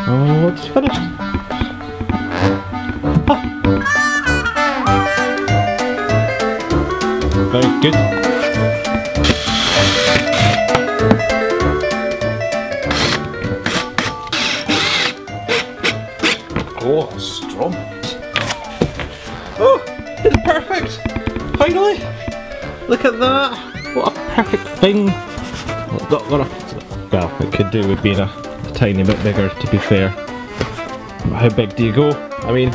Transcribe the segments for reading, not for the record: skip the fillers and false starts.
Oh, it's finished. Ah. Very good. Oh, strong. Oh, it's perfect. Finally. Look at that. What a perfect thing. Not gonna. Well, it could do with being a tiny bit bigger, to be fair. How big do you go? I mean,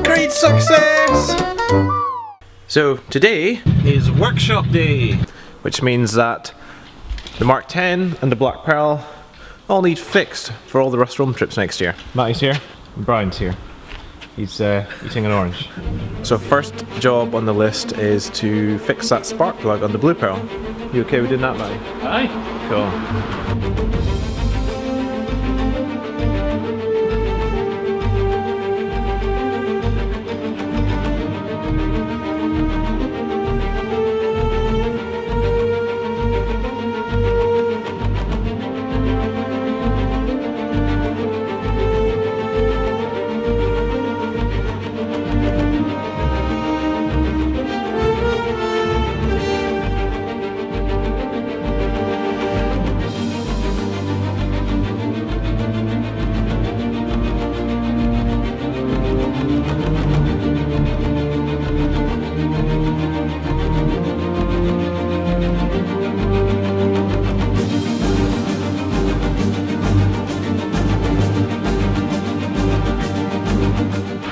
great success! So today is workshop day, which means that the Mark 10 and the Black Pearl all need fixed for all the Rust Rome trips next year. Matty's here, and Brian's here. He's eating an orange. So first job on the list is to fix that spark plug on the Blue Pearl. You okay with doing that, Matty? Aye. Cool.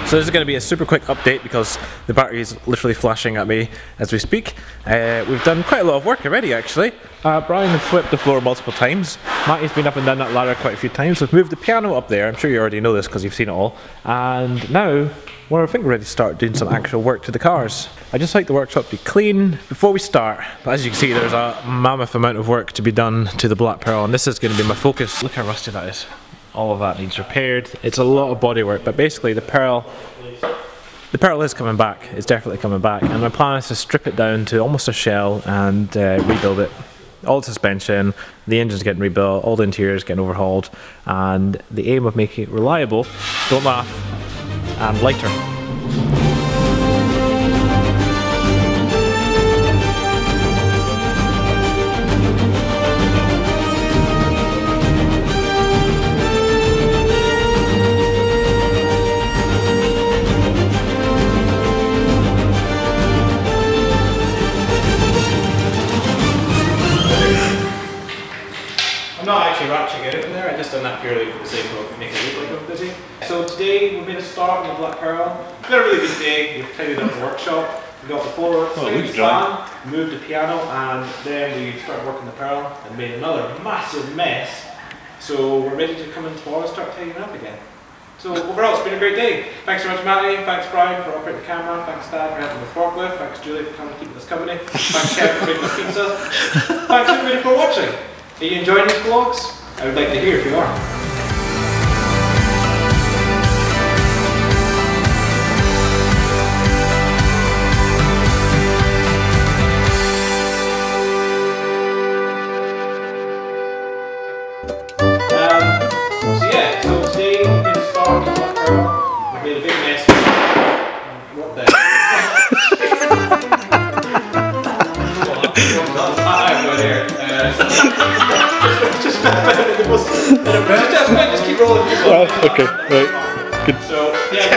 So this is going to be a super quick update because the battery is literally flashing at me as we speak. We've done quite a lot of work already actually. Brian has swept the floor multiple times. Matty's been up and down that ladder quite a few times. We've moved the piano up there. I'm sure you already know this because you've seen it all. And now I think we're ready to start doing some actual work to the cars. I just like the workshop to be clean before we start. But as you can see, there's a mammoth amount of work to be done to the Black Pearl, and this is going to be my focus. Look how rusty that is. All of that needs repaired. It's a lot of body work, but basically the Pearl is coming back. It's definitely coming back, and my plan is to strip it down to almost a shell and rebuild it. All the suspension, the engine's getting rebuilt, all the interiors getting overhauled, and the aim of making it reliable, don't laugh, and lighter. Not actually ratcheting it in there, I just done that purely for the sake of making it look like I'm busy. So today we made a start on the Black Pearl. It's been a really good day. We've tidied up the workshop. We got the floor done, moved the piano, and then we started working the Pearl and made another massive mess. So we're ready to come in tomorrow and start tidying up again. So overall it's been a great day. Thanks so much Matty, thanks Brian for operating the camera, thanks Dad for helping with the forklift, thanks Julie for coming to keep us company, thanks Kev for making us pizza, thanks everybody for watching. Are you enjoying these vlogs? I would like to hear if you are. So today we made a start with Black Pearl. We made a big mess. What the heck? Just keep rolling. Okay, right. Good. So, yeah.